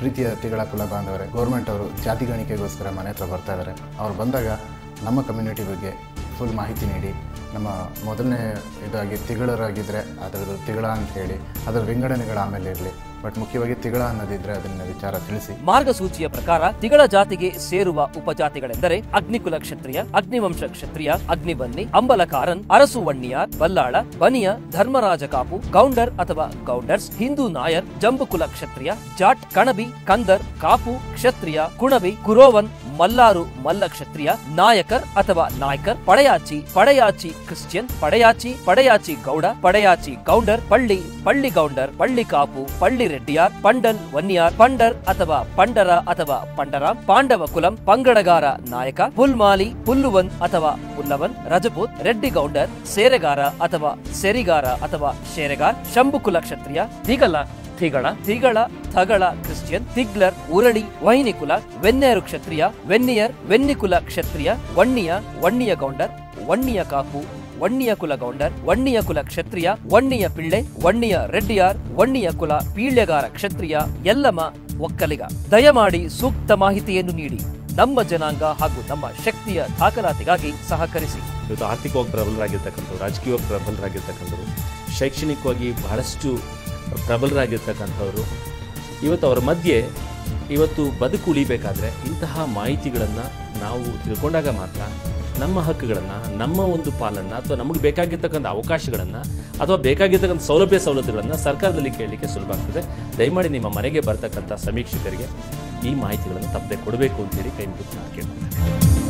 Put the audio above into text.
ಪ್ರೀತಿಯ ತಿಗಳ ಕುಲ ಬಾಂಧವರೇ, ಗೌರ್ಮೆಂಟ್ ಅವರು ಜಾತಿ ಗಣಿಕೆಗೋಸ್ಕರ ಮನೆ ಹತ್ರ ಬರ್ತಾ ಇದ್ದಾರೆ. ಅವ್ರು ಬಂದಾಗ ನಮ್ಮ ಕಮ್ಯುನಿಟಿ ಬಗ್ಗೆ ಫುಲ್ ಮಾಹಿತಿ ನೀಡಿ, ನಮ್ಮ ಮೊದಲನೇ ಇದಾಗಿ ತಿಗಳರಾಗಿದ್ದರೆ ಅದರದ್ದು ತಿಗಳ ಅಂತ ಹೇಳಿ ಅದರ ವಿಂಗಡಣೆಗಳು ಆಮೇಲೆ ಇರಲಿ, ಬಟ್ ಮುಖ್ಯವಾಗಿ ತಿಗಳ ಅನ್ನೋದಿದ್ರೆ ಅದನ್ನ ವಿಚಾರ ತಿಳಿಸಿ. ಮಾರ್ಗಸೂಚಿಯ ಪ್ರಕಾರ ತಿಗಳ ಜಾತಿಗೆ ಸೇರುವ ಉಪಜಾತಿಗಳೆಂದರೆ ಅಗ್ನಿಕುಲ ಕ್ಷತ್ರಿಯ, ಅಗ್ನಿವಂಶ ಕ್ಷತ್ರಿಯ, ಅಗ್ನಿಬನ್ನಿ, ಅಂಬಲಕಾರನ್, ಅರಸು ವಣ್ಣಿಯಾರ್, ಬಲ್ಲಾಳ, ಬನಿಯ, ಧರ್ಮರಾಜ ಕಾಪು, ಗೌಂಡರ್ ಅಥವಾ ಗೌಂಡರ್ಸ್, ಹಿಂದೂ ನಾಯರ್, ಜಂಬುಕುಲ ಕ್ಷತ್ರಿಯ, ಜಾಟ್, ಕಣಬಿ, ಕಂದರ್, ಕಾಪು ಕ್ಷತ್ರಿಯ, ಕುಣಬಿ, ಕುರೋವನ್, ಮಲ್ಲಾರು ಮಲ್ಲ ಕ್ಷತ್ರಿಯ, ನಾಯಕರ್ ಅಥವಾ ನಾಯ್ಕರ್, ಪಡೆಯಾಚಿ ಕ್ರಿಶ್ಚಿಯನ್, ಪಡೆಯಾಚಿ ಗೌಡ, ಪಡೆಯಾಚಿ ಗೌಂಡರ್, ಪಳ್ಳಿ ಗೌಂಡರ್, ಪಳ್ಳಿ ಕಾಪು, ಪಳ್ಳಿ ರೆಡ್ಡಿಯಾರ್, ಪಂಡಲ್ ವನ್ನಿಯಾರ್, ಪಂಡರ್ ಅಥವಾ ಪಂಡರ ಅಥವಾ ಪಂಡರಾಮ್, ಪಾಂಡವ ಕುಲಂ, ಪಂಗಡಗಾರ ನಾಯಕ, ಪುಲ್ಮಾಲಿ, ಪುಲ್ಲುವನ್ ಅಥವಾ ಪುಲ್ಲವನ್, ರಜಪೂತ್, ರೆಡ್ಡಿ ಗೌಂಡರ್, ಸೇರೆಗಾರ ಅಥವಾ ಸೆರಿಗಾರ ಅಥವಾ ಶೇರೆಗಾರ್, ಶಂಭುಕುಲ ಕ್ಷತ್ರಿಯ, ತಿಗಳ, ಥಗಳ ಕ್ರಿಶ್ಚಿಯನ್, ತಿಗ್ಲರ್, ಉರಳಿ, ವಹಿನಿಕುಲ, ವೆನ್ನೇರು ಕ್ಷತ್ರಿಯ, ವೆನ್ನಿಕುಲ ಕ್ಷತ್ರಿಯ, ವಣ್ಣಿಯ ಗೌಂಡರ್, ವಣ್ಣಿಯ ಕಾಪು, ವಣ್ಣಿಯ ಕುಲ ಗೌಂಡರ್, ವಣ್ಣಿಯ ಕುಲ ಕ್ಷತ್ರಿಯ, ವಣ್ಣಿಯ ಪಿಳ್ಳೆ, ವಣ್ಣಿಯ ರೆಡ್ಡಿಯಾರ್, ವಣ್ಣಿಯ ಕುಲ ಪೀಳ್ಯಗಾರ ಕ್ಷತ್ರಿಯ, ಯಲ್ಲಮ ಒಕ್ಕಲಿಗ. ದಯಮಾಡಿ ಸೂಕ್ತ ಮಾಹಿತಿಯನ್ನು ನೀಡಿ ನಮ್ಮ ಜನಾಂಗ ಹಾಗೂ ನಮ್ಮ ಶಕ್ತಿಯ ದಾಖಲಾತಿಗಾಗಿ ಸಹಕರಿಸಿ. ಇವತ್ತು ಆರ್ಥಿಕವಾಗಿ ಪ್ರಬಲರಾಗಿರ್ತಕ್ಕಂಥವ್ರು, ರಾಜಕೀಯವಾಗಿ ಪ್ರಬಲರಾಗಿರ್ತಕ್ಕಂಥವ್ರು, ಶೈಕ್ಷಣಿಕವಾಗಿ ಬಹಳಷ್ಟು ಪ್ರಬಲರಾಗಿರ್ತಕ್ಕಂಥವ್ರು, ಇವತ್ತು ಅವರ ಮಧ್ಯೆ ಬದುಕು ಉಳಿಬೇಕಾದ್ರೆ ಇಂತಹ ಮಾಹಿತಿಗಳನ್ನು ನಾವು ತಿಳ್ಕೊಂಡಾಗ ಮಾತ್ರ ನಮ್ಮ ಹಕ್ಕುಗಳನ್ನು, ನಮ್ಮ ಒಂದು ಪಾಲನ್ನು ಅಥವಾ ನಮಗೆ ಬೇಕಾಗಿರ್ತಕ್ಕಂಥ ಅವಕಾಶಗಳನ್ನು ಅಥವಾ ಬೇಕಾಗಿರ್ತಕ್ಕಂಥ ಸೌಲಭ್ಯಗಳನ್ನು ಸರ್ಕಾರದಲ್ಲಿ ಕೇಳಲಿಕ್ಕೆ ಸುಲಭ ಆಗ್ತದೆ. ದಯಮಾಡಿ ನಿಮ್ಮ ಮನೆಗೆ ಬರ್ತಕ್ಕಂಥ ಸಮೀಕ್ಷಕರಿಗೆ ಈ ಮಾಹಿತಿಗಳನ್ನು ತಪ್ಪದೆ ಕೊಡಬೇಕು ಅಂತೇಳಿ ಕೈ ಮುಗಿದು ನಾನು ಕೇಳ್ತೇನೆ.